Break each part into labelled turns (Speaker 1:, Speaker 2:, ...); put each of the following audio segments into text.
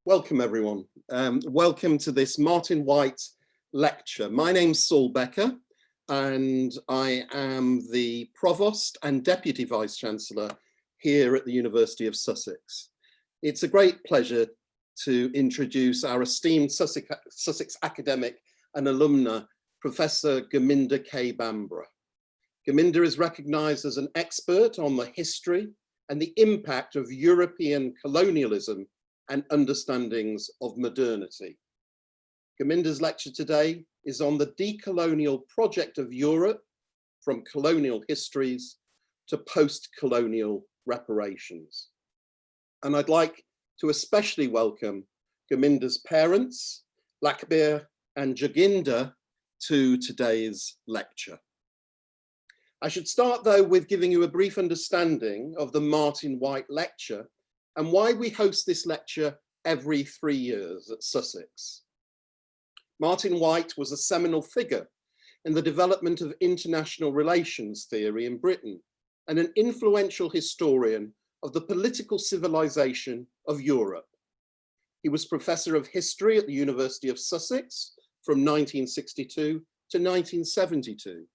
Speaker 1: Welcome everyone. Welcome to this Martin Wight lecture. My name's Saul Becker and I am the Provost and Deputy Vice-Chancellor here at the University of Sussex. It's a great pleasure to introduce our esteemed Sussex academic and alumna, Professor Gurminder K. Bhambra. Gurminder is recognised as an expert on the history and the impact of European colonialism and understandings of modernity. Gurminder's lecture today is on the decolonial project of Europe, from colonial histories to post-colonial reparations. And I'd like to especially welcome Gurminder's parents, Lakbir and Joginder, to today's lecture. I should start though with giving you a brief understanding of the Martin Wight lecture and why we host this lecture every 3 years at Sussex. Martin Wight was a seminal figure in the development of international relations theory in Britain and an influential historian of the political civilization of Europe. He was Professor of History at the University of Sussex from 1962 to 1972.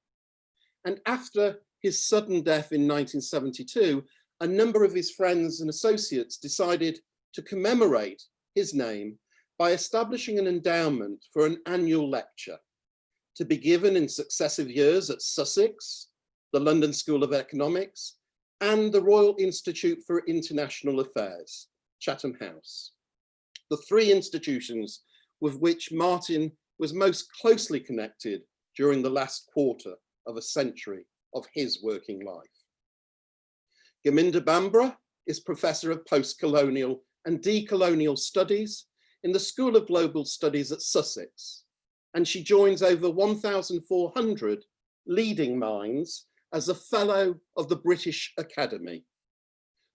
Speaker 1: And after his sudden death in 1972, a number of his friends and associates decided to commemorate his name by establishing an endowment for an annual lecture to be given in successive years at Sussex, the London School of Economics, and the Royal Institute for International Affairs, Chatham House, the three institutions with which Martin was most closely connected during the last quarter of a century of his working life. Gurminder Bhambra is Professor of Post-Colonial and Decolonial Studies in the School of Global Studies at Sussex, and she joins over 1,400 leading minds as a Fellow of the British Academy.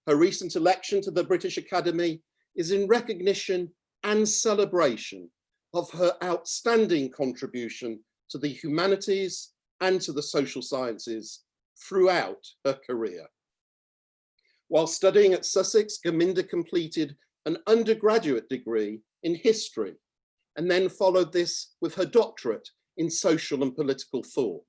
Speaker 1: Her recent election to the British Academy is in recognition and celebration of her outstanding contribution to the humanities and to the social sciences throughout her career. While studying at Sussex, Gurminder completed an undergraduate degree in history and then followed this with her doctorate in social and political thought.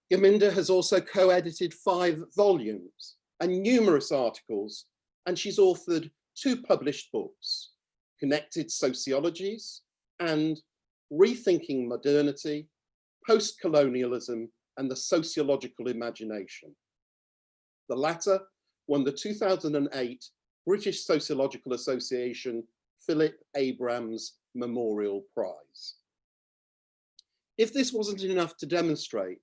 Speaker 1: Gurminder has also co-edited 5 volumes and numerous articles, and she's authored 2 published books, Connected Sociologies and Rethinking Modernity, Post-Colonialism and the Sociological Imagination. The latter won the 2008 British Sociological Association Philip Abrams Memorial Prize. If this wasn't enough to demonstrate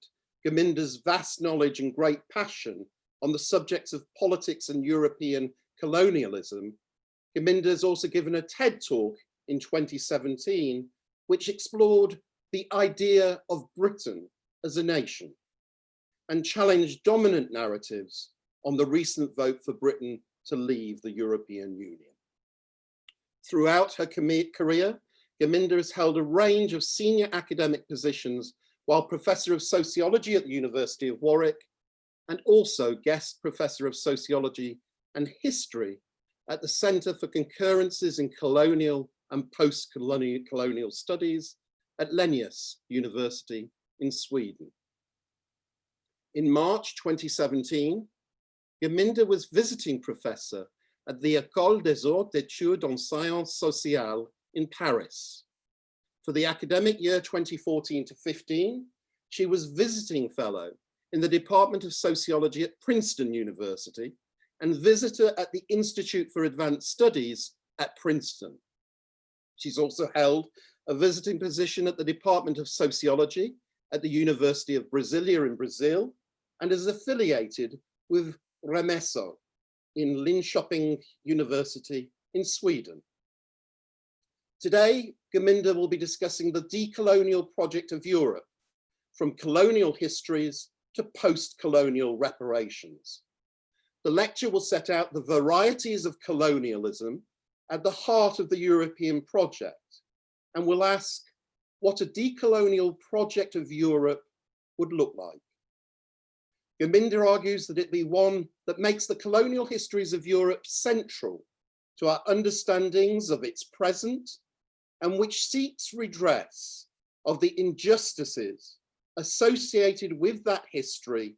Speaker 1: Gurminder's vast knowledge and great passion on the subjects of politics and European colonialism, Gurminder has also given a TED talk in 2017, which explored the idea of Britain as a nation and challenged dominant narratives on the recent vote for Britain to leave the European Union. Throughout her career, Gurminder has held a range of senior academic positions while Professor of Sociology at the University of Warwick and also Guest Professor of Sociology and History at the Centre for Concurrences in Colonial and Post-Colonial Studies at Linnaeus University in Sweden. In March 2017, Gurminder was visiting professor at the École des Hautes Études en Sciences Sociales in Paris. For the academic year 2014 to 15, she was visiting fellow in the Department of Sociology at Princeton University and visitor at the Institute for Advanced Studies at Princeton. She's also held a visiting position at the Department of Sociology at the University of Brasilia in Brazil and is affiliated with Remesso in Linköping University in Sweden. Today, Gurminder will be discussing the decolonial project of Europe, from colonial histories to post-colonial reparations. The lecture will set out the varieties of colonialism at the heart of the European project and will ask what a decolonial project of Europe would look like. Gurminder argues that it be one that makes the colonial histories of Europe central to our understandings of its present, and which seeks redress of the injustices associated with that history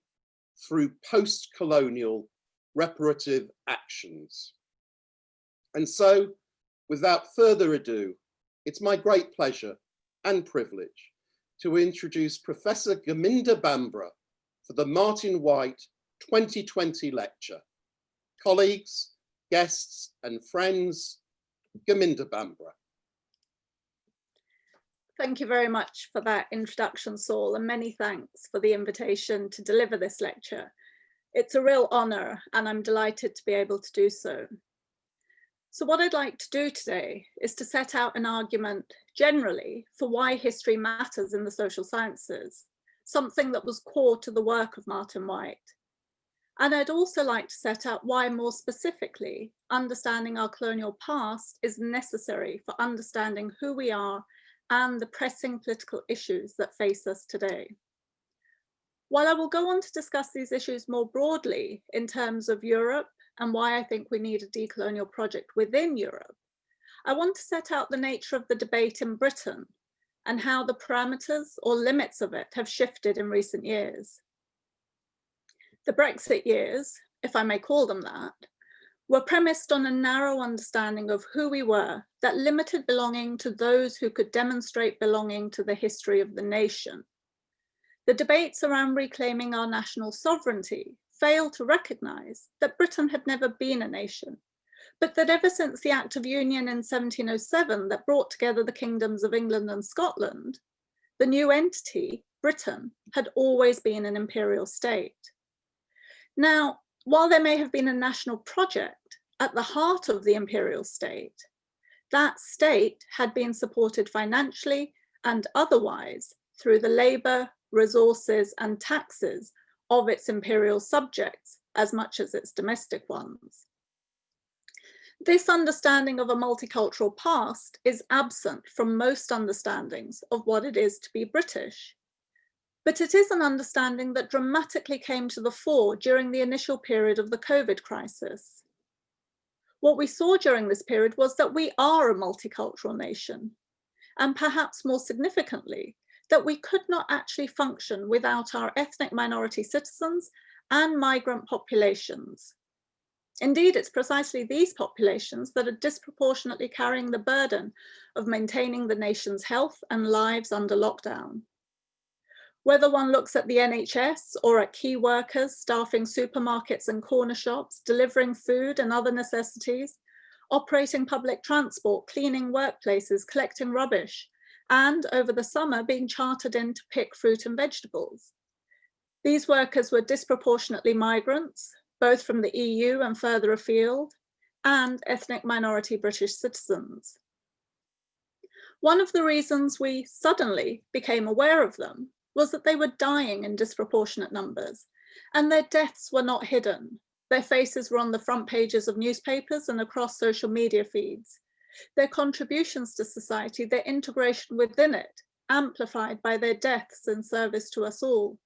Speaker 1: through post-colonial reparative actions. And so, without further ado, it's my great pleasure and privilege to introduce Professor Gurminder Bhambra for the Martin Wight 2020 lecture. Colleagues, guests and friends, Gurminder Bhambra.
Speaker 2: Thank you very much for that introduction, Saul, and many thanks for the invitation to deliver this lecture. It's a real honor, and I'm delighted to be able to do so. So what I'd like to do today is to set out an argument generally for why history matters in the social sciences, something that was core to the work of Martin Wight. And I'd also like to set out why, more specifically, understanding our colonial past is necessary for understanding who we are and the pressing political issues that face us today. While I will go on to discuss these issues more broadly in terms of Europe and why I think we need a decolonial project within Europe, I want to set out the nature of the debate in Britain and how the parameters or limits of it have shifted in recent years. The Brexit years, if I may call them that, were premised on a narrow understanding of who we were that limited belonging to those who could demonstrate belonging to the history of the nation. The debates around reclaiming our national sovereignty failed to recognise that Britain had never been a nation, but that ever since the Act of Union in 1707 that brought together the kingdoms of England and Scotland, the new entity, Britain, had always been an imperial state. Now, while there may have been a national project at the heart of the imperial state, that state had been supported financially and otherwise through the labour, resources and taxes of its imperial subjects as much as its domestic ones. This understanding of a multicultural past is absent from most understandings of what it is to be British. But it is an understanding that dramatically came to the fore during the initial period of the COVID crisis. What we saw during this period was that we are a multicultural nation, and perhaps more significantly, that we could not actually function without our ethnic minority citizens and migrant populations. Indeed, it's precisely these populations that are disproportionately carrying the burden of maintaining the nation's health and lives under lockdown. Whether one looks at the NHS or at key workers staffing supermarkets and corner shops, delivering food and other necessities, operating public transport, cleaning workplaces, collecting rubbish, and over the summer being chartered in to pick fruit and vegetables. These workers were disproportionately migrants, both from the EU and further afield, and ethnic minority British citizens. One of the reasons we suddenly became aware of them was that they were dying in disproportionate numbers, and their deaths were not hidden. Their faces were on the front pages of newspapers and across social media feeds. Their contributions to society, their integration within it, amplified by their deaths in service to us all.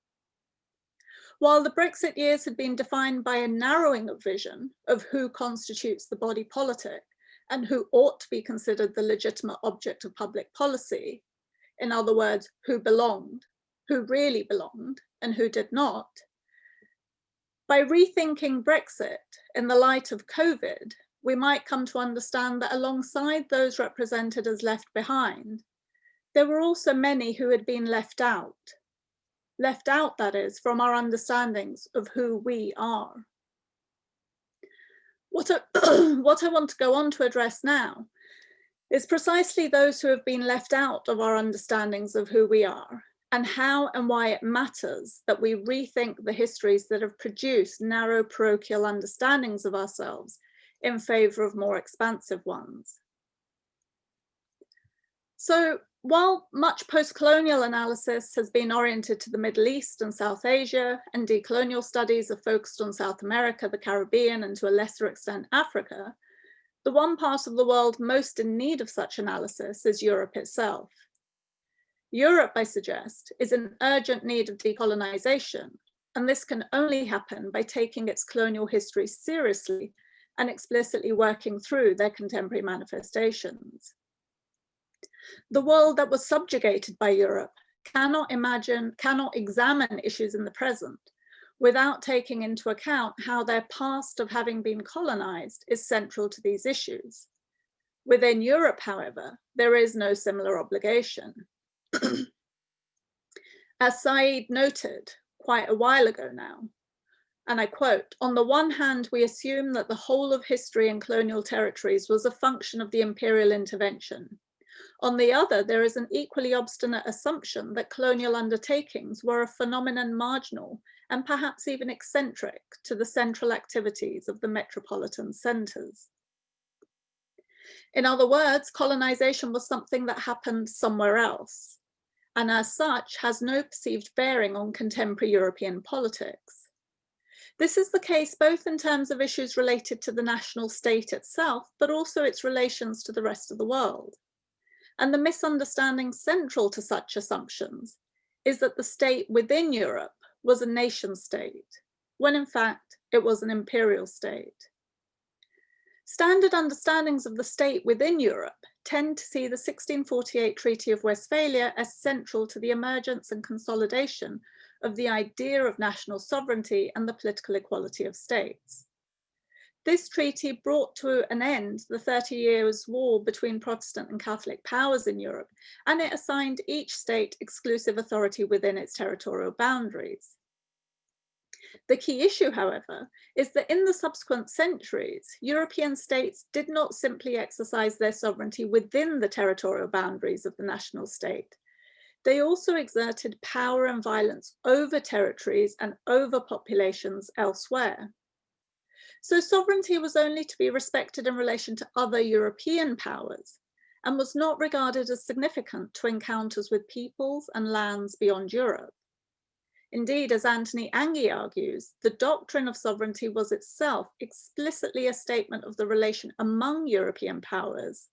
Speaker 2: While the Brexit years had been defined by a narrowing of vision of who constitutes the body politic and who ought to be considered the legitimate object of public policy, in other words, who belonged, who really belonged and who did not, by rethinking Brexit in the light of COVID, we might come to understand that alongside those represented as left behind, there were also many who had been left out, that is, from our understandings of who we are. What I want to go on to address now is precisely those who have been left out of our understandings of who we are, and how and why it matters that we rethink the histories that have produced narrow parochial understandings of ourselves in favour of more expansive ones. So while much post-colonial analysis has been oriented to the Middle East and South Asia, and decolonial studies are focused on South America, the Caribbean, and to a lesser extent Africa, the one part of the world most in need of such analysis is Europe itself. Europe, I suggest, is in urgent need of decolonization, and this can only happen by taking its colonial history seriously and explicitly working through their contemporary manifestations. The world that was subjugated by Europe cannot examine issues in the present without taking into account how their past of having been colonized is central to these issues. Within Europe, however, there is no similar obligation. As Said noted quite a while ago now, and I quote, "On the one hand, we assume that the whole of history in colonial territories was a function of the imperial intervention. On the other, there is an equally obstinate assumption that colonial undertakings were a phenomenon marginal and perhaps even eccentric to the central activities of the metropolitan centres. In other words, colonization was something that happened somewhere else, and as such has no perceived bearing on contemporary European politics. This is the case both in terms of issues related to the national state itself, but also its relations to the rest of the world. And the misunderstanding central to such assumptions is that the state within Europe was a nation state, when in fact it was an imperial state. Standard understandings of the state within Europe tend to see the 1648 Treaty of Westphalia as central to the emergence and consolidation of the idea of national sovereignty and the political equality of states. This treaty brought to an end the 30 Years' War between Protestant and Catholic powers in Europe, and it assigned each state exclusive authority within its territorial boundaries. The key issue, however, is that in the subsequent centuries, European states did not simply exercise their sovereignty within the territorial boundaries of the national state. They also exerted power and violence over territories and over populations elsewhere. So sovereignty was only to be respected in relation to other European powers and was not regarded as significant to encounters with peoples and lands beyond Europe. Indeed, as Anthony Anghie argues, the doctrine of sovereignty was itself explicitly a statement of the relation among European powers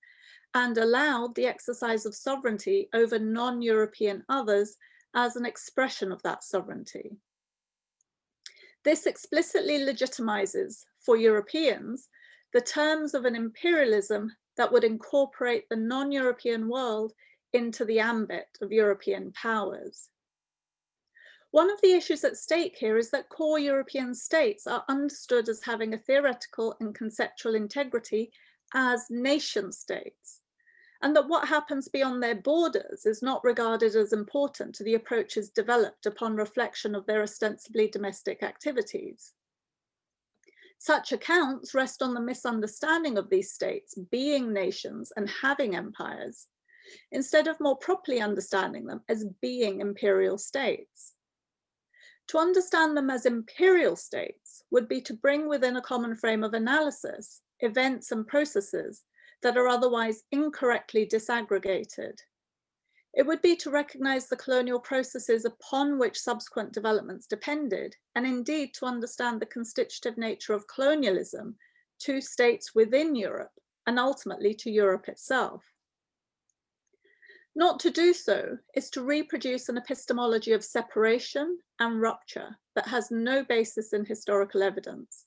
Speaker 2: and allowed the exercise of sovereignty over non-European others as an expression of that sovereignty. This explicitly legitimizes, for Europeans, the terms of an imperialism that would incorporate the non-European world into the ambit of European powers. One of the issues at stake here is that core European states are understood as having a theoretical and conceptual integrity as nation states, and that what happens beyond their borders is not regarded as important to the approaches developed upon reflection of their ostensibly domestic activities. Such accounts rest on the misunderstanding of these states being nations and having empires, instead of more properly understanding them as being imperial states. To understand them as imperial states would be to bring within a common frame of analysis events and processes that are otherwise incorrectly disaggregated. It would be to recognize the colonial processes upon which subsequent developments depended, and indeed to understand the constitutive nature of colonialism to states within Europe and ultimately to Europe itself. Not to do so is to reproduce an epistemology of separation and rupture that has no basis in historical evidence,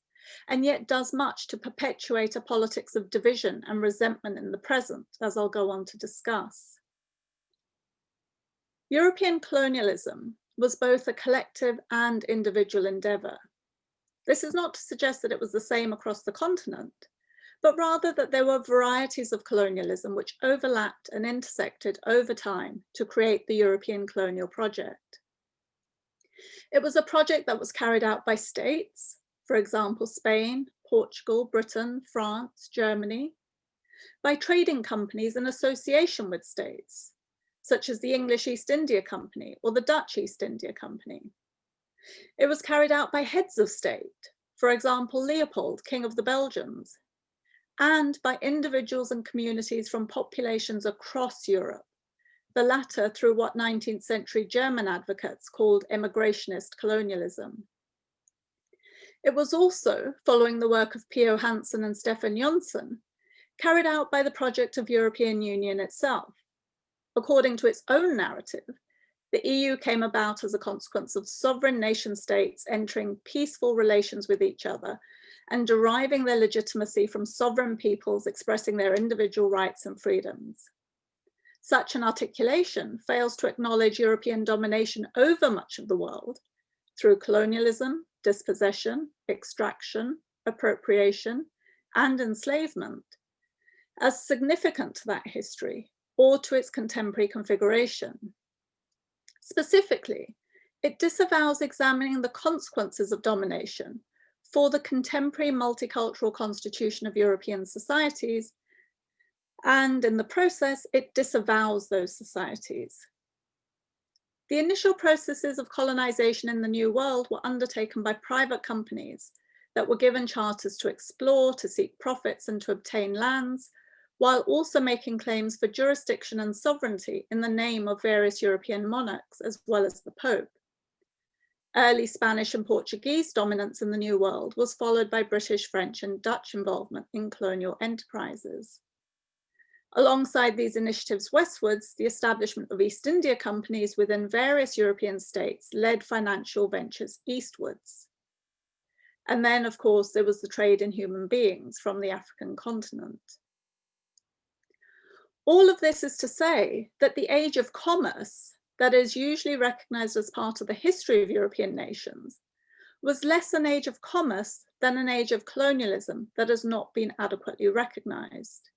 Speaker 2: and yet does much to perpetuate a politics of division and resentment in the present, as I'll go on to discuss. European colonialism was both a collective and individual endeavour. This is not to suggest that it was the same across the continent, but rather that there were varieties of colonialism which overlapped and intersected over time to create the European colonial project. It was a project that was carried out by states, for example, Spain, Portugal, Britain, France, Germany, by trading companies in association with states, such as the English East India Company or the Dutch East India Company. It was carried out by heads of state, for example, Leopold, King of the Belgians, and by individuals and communities from populations across Europe, the latter through what 19th century German advocates called immigrationist colonialism. It was also, following the work of P.O. Hansen and Stefan Jonsson, carried out by the project of European Union itself. According to its own narrative, the EU came about as a consequence of sovereign nation states entering peaceful relations with each other and deriving their legitimacy from sovereign peoples expressing their individual rights and freedoms. Such an articulation fails to acknowledge European domination over much of the world through colonialism, dispossession, extraction, appropriation, and enslavement as significant to that history or to its contemporary configuration. Specifically, it disavows examining the consequences of domination for the contemporary multicultural constitution of European societies, and in the process, it disavows those societies. The initial processes of colonization in the New World were undertaken by private companies that were given charters to explore, to seek profits, and to obtain lands, while also making claims for jurisdiction and sovereignty in the name of various European monarchs, as well as the Pope. Early Spanish and Portuguese dominance in the New World was followed by British, French, and Dutch involvement in colonial enterprises. Alongside these initiatives westwards, the establishment of East India companies within various European states led financial ventures eastwards. And then, of course, there was the trade in human beings from the African continent. All of this is to say that the age of commerce, that is usually recognized as part of the history of European nations, was less an age of commerce than an age of colonialism that has not been adequately recognized.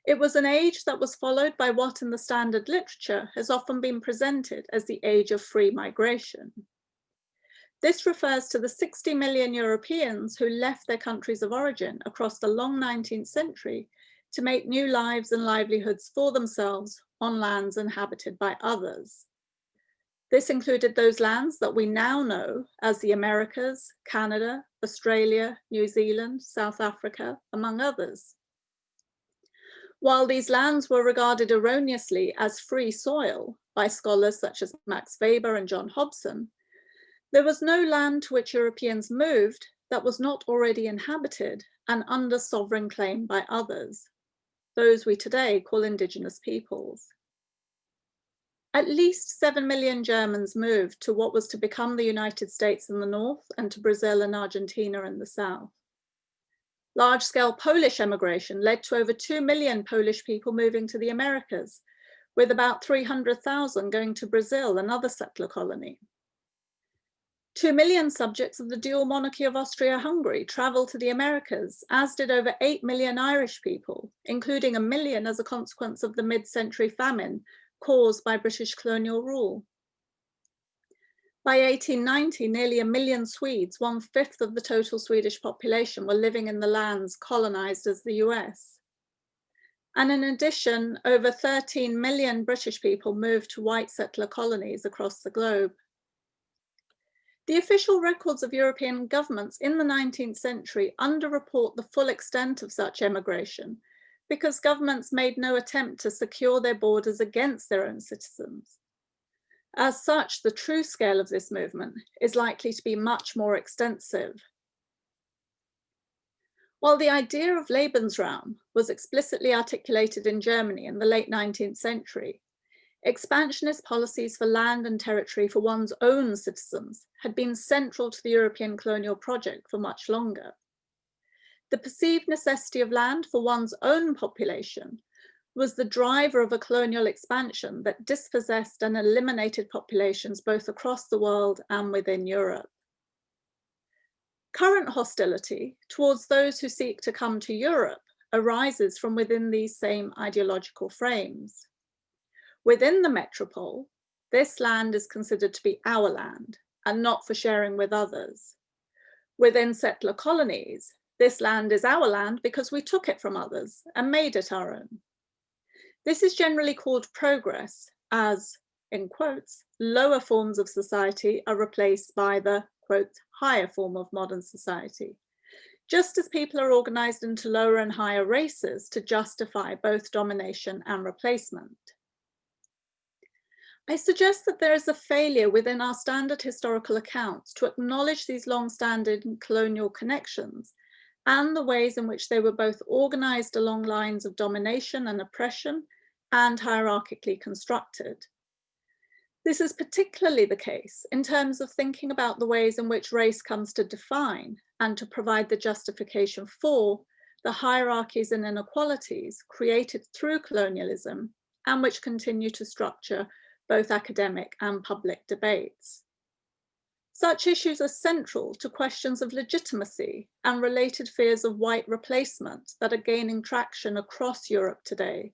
Speaker 2: It was an age that was followed by what in the standard literature has often been presented as the age of free migration. This refers to the 60 million Europeans who left their countries of origin across the long 19th century to make new lives and livelihoods for themselves on lands inhabited by others. This included those lands that we now know as the Americas, Canada, Australia, New Zealand, South Africa, among others. While these lands were regarded erroneously as free soil by scholars such as Max Weber and John Hobson, there was no land to which Europeans moved that was not already inhabited and under sovereign claim by others, those we today call indigenous peoples. At least 7 million Germans moved to what was to become the United States in the north and to Brazil and Argentina in the south. Large-scale Polish emigration led to over 2 million Polish people moving to the Americas, with about 300,000 going to Brazil, another settler colony. 2 million subjects of the dual monarchy of Austria-Hungary traveled to the Americas, as did over 8 million Irish people, including 1 million as a consequence of the mid-century famine caused by British colonial rule. By 1890, nearly 1 million Swedes, 1/5 of the total Swedish population, were living in the lands colonized as the US. And in addition, over 13 million British people moved to white settler colonies across the globe. The official records of European governments in the 19th century underreport the full extent of such emigration because governments made no attempt to secure their borders against their own citizens. As such, the true scale of this movement is likely to be much more extensive. While the idea of Lebensraum was explicitly articulated in Germany in the late 19th century, expansionist policies for land and territory for one's own citizens had been central to the European colonial project for much longer. The perceived necessity of land for one's own population was the driver of a colonial expansion that dispossessed and eliminated populations both across the world and within Europe. Current hostility towards those who seek to come to Europe arises from within these same ideological frames. Within the metropole, this land is considered to be our land and not for sharing with others. Within settler colonies, this land is our land because we took it from others and made it our own. This is generally called progress as, in quotes, lower forms of society are replaced by the, quote, higher form of modern society, just as people are organized into lower and higher races to justify both domination and replacement. I suggest that there is a failure within our standard historical accounts to acknowledge these long-standing colonial connections and the ways in which they were both organized along lines of domination and oppression and hierarchically constructed. This is particularly the case in terms of thinking about the ways in which race comes to define and to provide the justification for the hierarchies and inequalities created through colonialism and which continue to structure both academic and public debates. Such issues are central to questions of legitimacy and related fears of white replacement that are gaining traction across Europe today,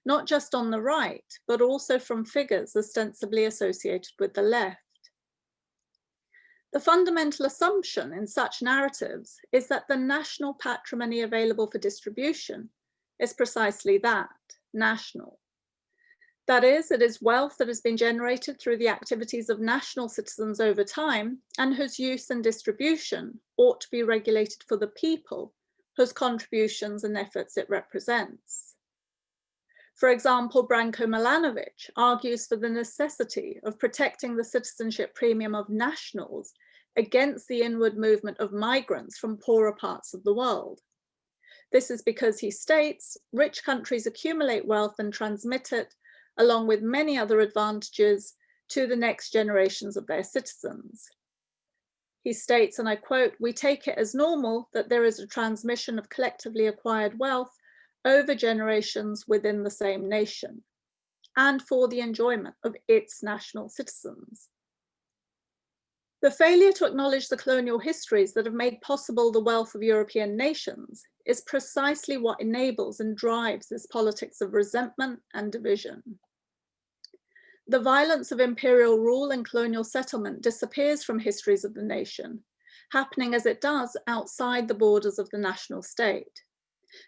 Speaker 2: not just on the right, but also from figures ostensibly associated with the left. The fundamental assumption in such narratives is that the national patrimony available for distribution is precisely that, national. That is, it is wealth that has been generated through the activities of national citizens over time and whose use and distribution ought to be regulated for the people whose contributions and efforts it represents. For example, Branko Milanovic argues for the necessity of protecting the citizenship premium of nationals against the inward movement of migrants from poorer parts of the world. This is because, he states, rich countries accumulate wealth and transmit it, along with many other advantages, to the next generations of their citizens. He states, and I quote, "We take it as normal that there is a transmission of collectively acquired wealth over generations within the same nation, and for the enjoyment of its national citizens." The failure to acknowledge the colonial histories that have made possible the wealth of European nations is precisely what enables and drives this politics of resentment and division. The violence of imperial rule and colonial settlement disappears from histories of the nation, happening as it does outside the borders of the national state.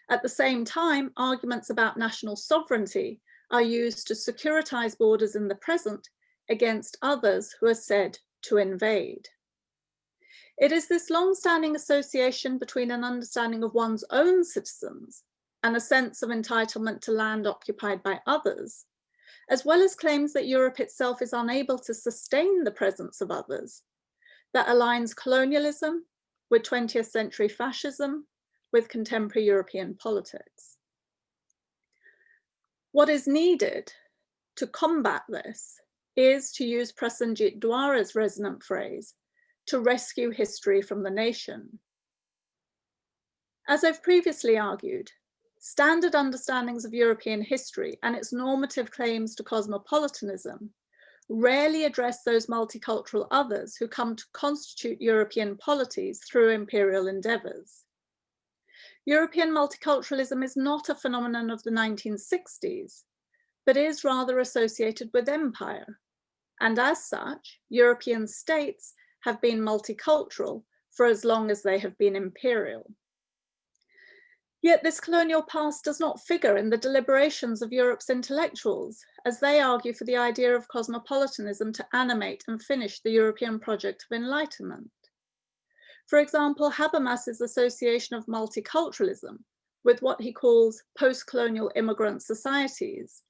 Speaker 2: At the same time, arguments about national sovereignty are used to securitize borders in the present against others who are said to invade. It is this long-standing association between an understanding of one's own citizens and a sense of entitlement to land occupied by others, as well as claims that Europe itself is unable to sustain the presence of others, that aligns colonialism with 20th century fascism, with contemporary European politics. What is needed to combat this is to use Prasenjit Dwara's resonant phrase, to rescue history from the nation. As I've previously argued, standard understandings of European history and its normative claims to cosmopolitanism rarely address those multicultural others who come to constitute European polities through imperial endeavors. European multiculturalism is not a phenomenon of the 1960s, but is rather associated with empire. And as such, European states have been multicultural for as long as they have been imperial. Yet this colonial past does not figure in the deliberations of Europe's intellectuals, as they argue for the idea of cosmopolitanism to animate and finish the European project of enlightenment. For example, Habermas's association of multiculturalism with what he calls post-colonial immigrant societies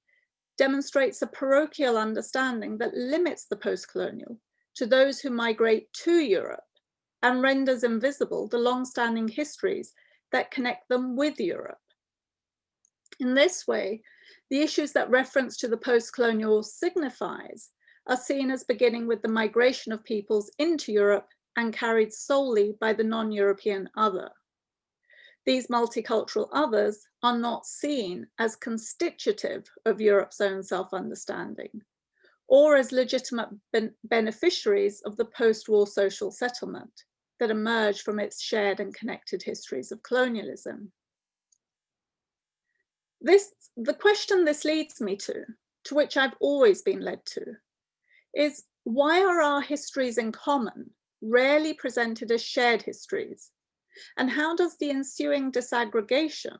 Speaker 2: demonstrates a parochial understanding that limits the post-colonial to those who migrate to Europe and renders invisible the long-standing histories that connect them with Europe. In this way, the issues that reference to the post-colonial signifies are seen as beginning with the migration of peoples into Europe and carried solely by the non-European other. These multicultural others are not seen as constitutive of Europe's own self-understanding, or as legitimate beneficiaries of the post-war social settlement that emerged from its shared and connected histories of colonialism. The question this leads me to which I've always been led to, is why are our histories in common rarely presented as shared histories? And how does the ensuing disaggregation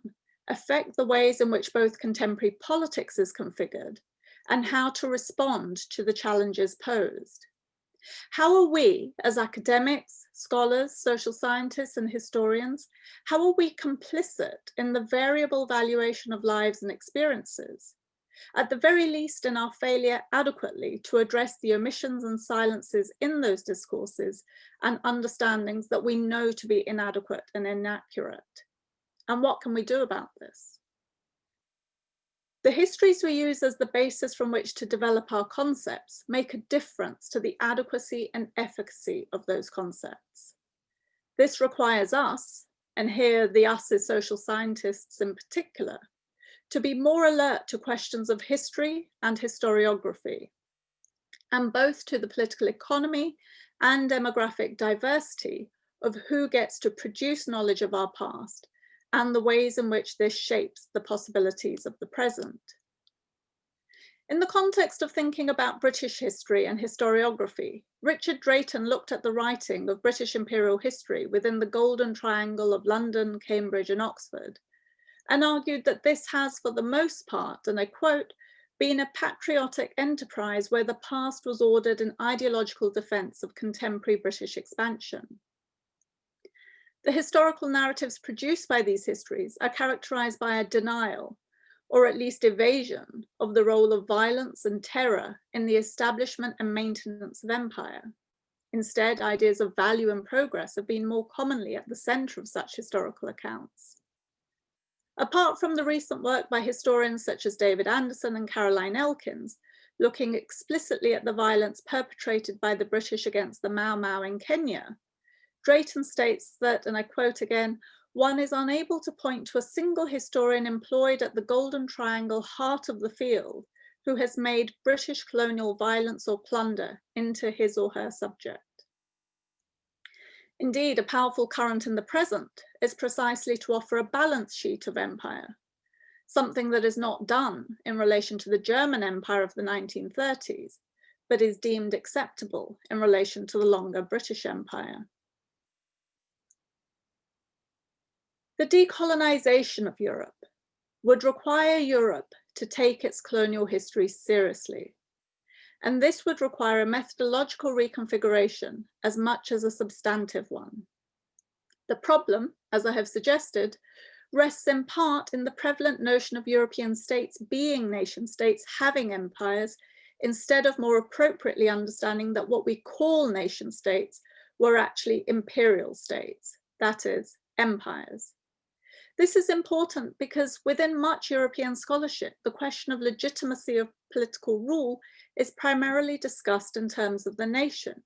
Speaker 2: affect the ways in which both contemporary politics is configured and how to respond to the challenges posed? How are we, as academics, scholars, social scientists, and historians, how are we complicit in the variable valuation of lives and experiences? At the very least, in our failure adequately to address the omissions and silences in those discourses and understandings that we know to be inadequate and inaccurate. And what can we do about this? The histories we use as the basis from which to develop our concepts make a difference to the adequacy and efficacy of those concepts. This requires us, and here the us is social scientists in particular, to be more alert to questions of history and historiography, and both to the political economy and demographic diversity of who gets to produce knowledge of our past and the ways in which this shapes the possibilities of the present. In the context of thinking about British history and historiography, Richard Drayton looked at the writing of British imperial history within the golden triangle of London, Cambridge, and Oxford, and argued that this has, for the most part, and I quote, been a patriotic enterprise where the past was ordered in ideological defense of contemporary British expansion. The historical narratives produced by these histories are characterized by a denial, or at least evasion, of the role of violence and terror in the establishment and maintenance of empire. Instead, ideas of value and progress have been more commonly at the center of such historical accounts. Apart from the recent work by historians such as David Anderson and Caroline Elkins, looking explicitly at the violence perpetrated by the British against the Mau Mau in Kenya, Drayton states that, and I quote again, "One is unable to point to a single historian employed at the Golden Triangle heart of the field who has made British colonial violence or plunder into his or her subject." Indeed, a powerful current in the present is precisely to offer a balance sheet of empire, something that is not done in relation to the German Empire of the 1930s, but is deemed acceptable in relation to the longer British Empire. The decolonization of Europe would require Europe to take its colonial history seriously, and this would require a methodological reconfiguration as much as a substantive one. The problem, as I have suggested, rests in part in the prevalent notion of European states being nation states having empires, instead of more appropriately understanding that what we call nation states were actually imperial states, that is, empires. This is important because within much European scholarship, the question of legitimacy of political rule is primarily discussed in terms of the nation.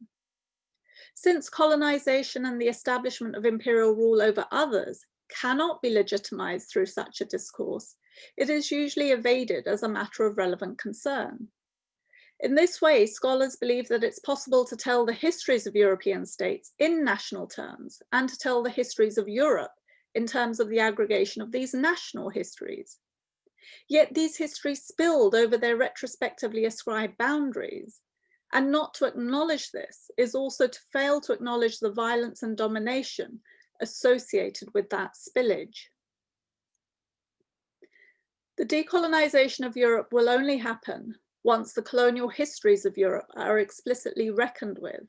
Speaker 2: Since colonization and the establishment of imperial rule over others cannot be legitimized through such a discourse, it is usually evaded as a matter of relevant concern. In this way, scholars believe that it's possible to tell the histories of European states in national terms and to tell the histories of Europe in terms of the aggregation of these national histories. Yet these histories spilled over their retrospectively ascribed boundaries, and not to acknowledge this is also to fail to acknowledge the violence and domination associated with that spillage. The decolonization of Europe will only happen once the colonial histories of Europe are explicitly reckoned with,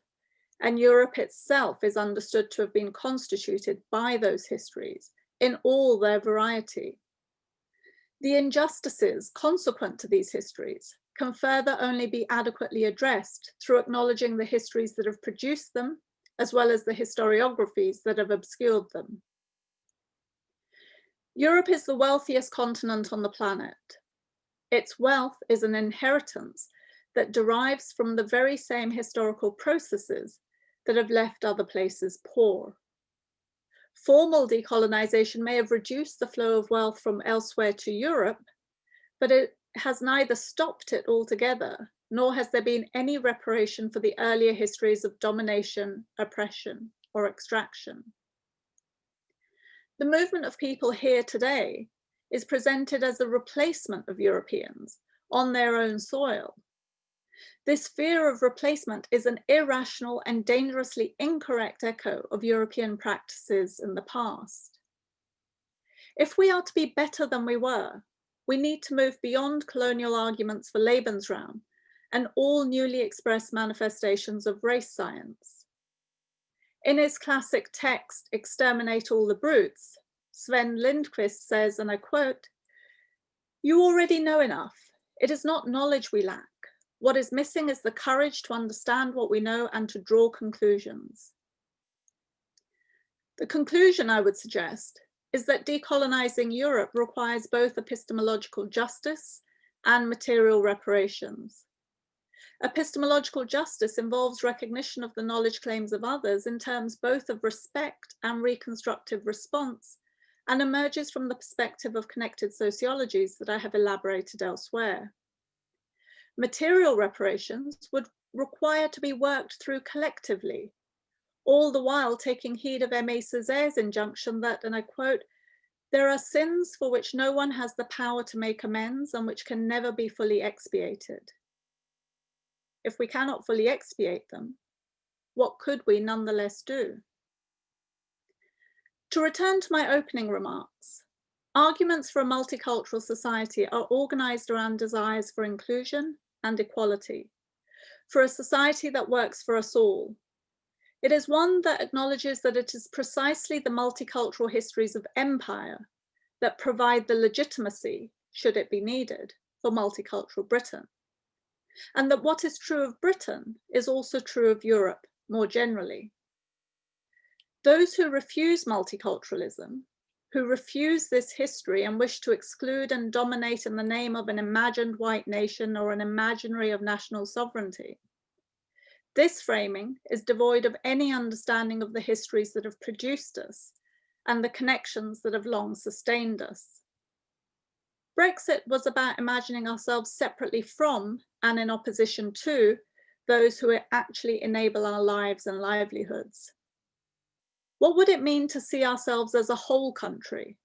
Speaker 2: and Europe itself is understood to have been constituted by those histories in all their variety. The injustices consequent to these histories can further only be adequately addressed through acknowledging the histories that have produced them, as well as the historiographies that have obscured them. Europe is the wealthiest continent on the planet. Its wealth is an inheritance that derives from the very same historical processes that have left other places poor. Formal decolonization may have reduced the flow of wealth from elsewhere to Europe, but it has neither stopped it altogether, nor has there been any reparation for the earlier histories of domination, oppression, or extraction. The movement of people here today is presented as a replacement of Europeans on their own soil. This fear of replacement is an irrational and dangerously incorrect echo of European practices in the past. If we are to be better than we were, we need to move beyond colonial arguments for Lebensraum and all newly expressed manifestations of race science. In his classic text, Exterminate All the Brutes, Sven Lindqvist says, and I quote, "You already know enough. It is not knowledge we lack. What is missing is the courage to understand what we know and to draw conclusions." The conclusion, I would suggest, is that decolonizing Europe requires both epistemological justice and material reparations. Epistemological justice involves recognition of the knowledge claims of others in terms both of respect and reconstructive response, and emerges from the perspective of connected sociologies that I have elaborated elsewhere. Material reparations would require to be worked through collectively, all the while taking heed of Aimé Césaire's injunction that, and I quote, "There are sins for which no one has the power to make amends and which can never be fully expiated. If we cannot fully expiate them, what could we nonetheless do?" To return to my opening remarks, arguments for a multicultural society are organized around desires for inclusion and equality, for a society that works for us all. It is one that acknowledges that it is precisely the multicultural histories of empire that provide the legitimacy, should it be needed, for multicultural Britain. And that what is true of Britain is also true of Europe more generally. Those who refuse multiculturalism, who refuse this history and wish to exclude and dominate in the name of an imagined white nation or an imaginary of national sovereignty, this framing is devoid of any understanding of the histories that have produced us and the connections that have long sustained us. Brexit was about imagining ourselves separately from and in opposition to those who actually enable our lives and livelihoods. What would it mean to see ourselves as a whole country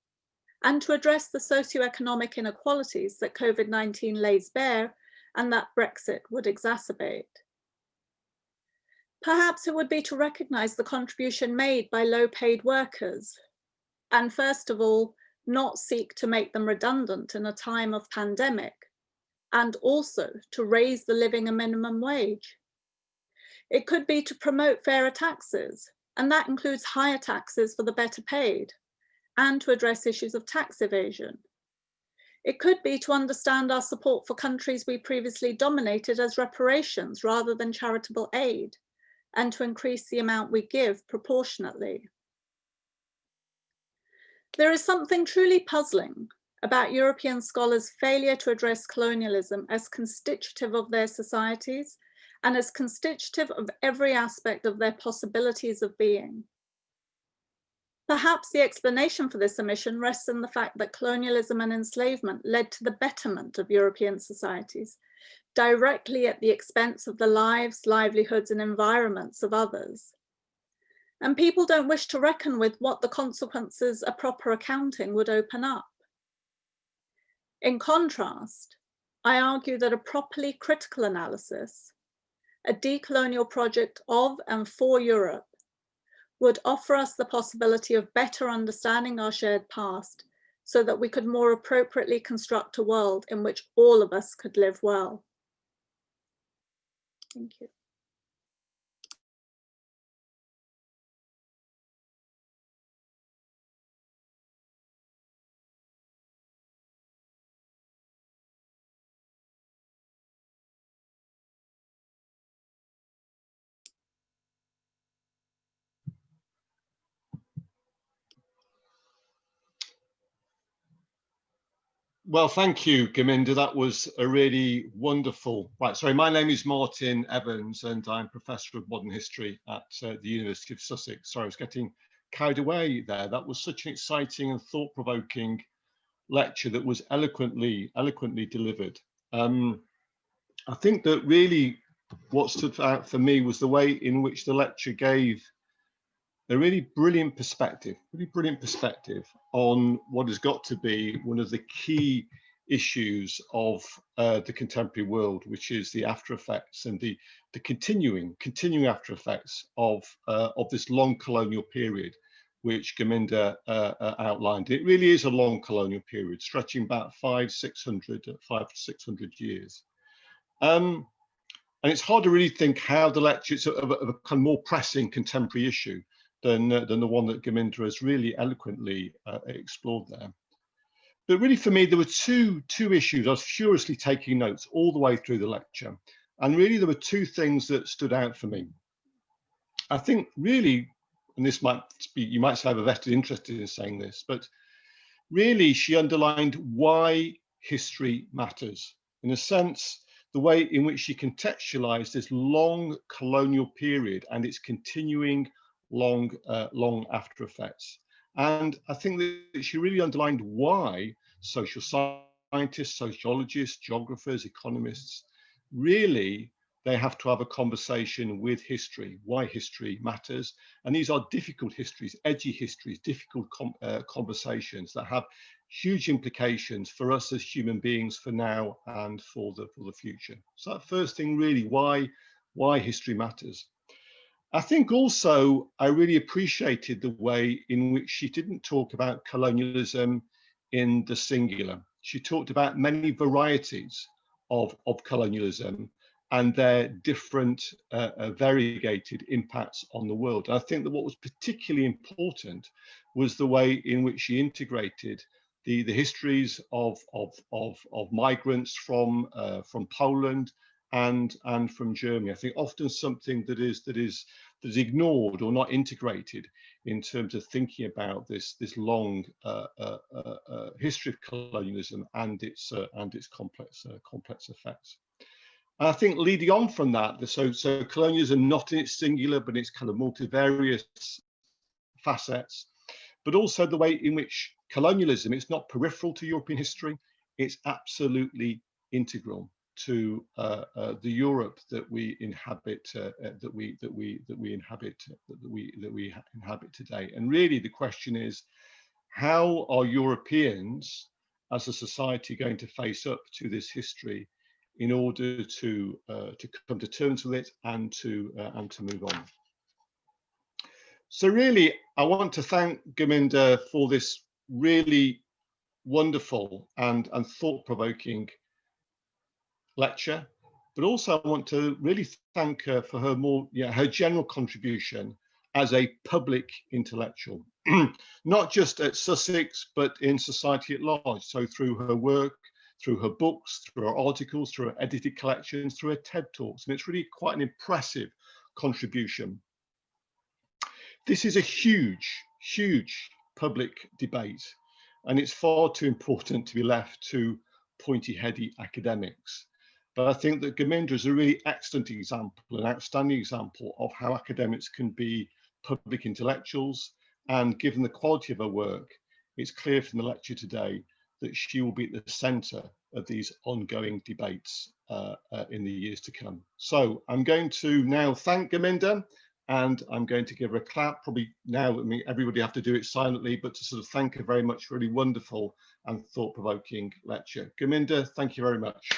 Speaker 2: and to address the socioeconomic inequalities that COVID-19 lays bare and that Brexit would exacerbate? Perhaps it would be to recognize the contribution made by low-paid workers, and first of all, not seek to make them redundant in a time of pandemic, and also to raise the living and minimum wage. It could be to promote fairer taxes, and that includes higher taxes for the better paid, and to address issues of tax evasion. It could be to understand our support for countries we previously dominated as reparations rather than charitable aid, and to increase the amount we give proportionately. There is something truly puzzling about European scholars' failure to address colonialism as constitutive of their societies and as constitutive of every aspect of their possibilities of being. Perhaps the explanation for this omission rests in the fact that colonialism and enslavement led to the betterment of European societies, directly at the expense of the lives, livelihoods, and environments of others. And people don't wish to reckon with what the consequences a proper accounting would open up. In contrast, I argue that a properly critical analysis, a decolonial project of and for Europe, would offer us the possibility of better understanding our shared past so that we could more appropriately construct a world in which all of us could live well. Thank you.
Speaker 3: Well, thank you, Gurminder. That was a really wonderful. Right, sorry, my name is Martin Evans and I'm Professor of Modern History at the University of Sussex. Sorry, I was getting carried away there. That was such an exciting and thought-provoking lecture that was eloquently delivered. I think that really what stood out for me was the way in which the lecture gave a really brilliant perspective on what has got to be one of the key issues of the contemporary world, which is the after effects and the continuing after effects of this long colonial period, which Gurminder outlined. It really is a long colonial period, stretching back 500 to 600 years. And it's hard to really think how the lecture is of a kind of more pressing contemporary issue than the one that Gurminder has really eloquently explored there. But really for me, there were two issues. I was furiously taking notes all the way through the lecture. And really there were two things that stood out for me. I think really and this might be, you might say I have a vested interest in saying this, but really she underlined why history matters. In a sense, the way in which she contextualized this long colonial period and its continuing long after effects. And I think that she really underlined why social scientists, sociologists, geographers, economists, really they have to have a conversation with history, why history matters. And these are difficult histories, edgy histories, difficult conversations that have huge implications for us as human beings for now and for the future. So that first thing, really, why history matters. I think also I really appreciated the way in which she didn't talk about colonialism in the singular. She talked about many varieties of colonialism and their different variegated impacts on the world. And I think that what was particularly important was the way in which she integrated the histories of migrants from Poland and from Germany. I think often something that is ignored or not integrated in terms of thinking about this long history of colonialism and its complex effects. And I think leading on from that, so colonialism not in its singular, but its kind of multivarious facets, but also the way in which colonialism, it's not peripheral to European history, it's absolutely integral to the Europe that we inhabit, that we inhabit today. And really, the question is, how are Europeans as a society going to face up to this history in order to come to terms with it and to move on? So really, I want to thank Gurminder for this really wonderful and thought-provoking lecture, but also I want to really thank her for her her general contribution as a public intellectual, not just at Sussex, but in society at large. So through her work, through her books, through her articles, through her edited collections, through her TED Talks, and it's really quite an impressive contribution. This is a huge public debate, and it's far too important to be left to pointy-heady academics. But I think that Gurminder is a really excellent example, an outstanding example of how academics can be public intellectuals. And given the quality of her work, it's clear from the lecture today that she will be at the centre of these ongoing debates in the years to come. So I'm going to now thank Gurminder, and I'm going to give her a clap. Probably now, I mean, everybody have to do it silently, but to sort of thank her very much for a really wonderful and thought-provoking lecture. Gurminder, thank you very much.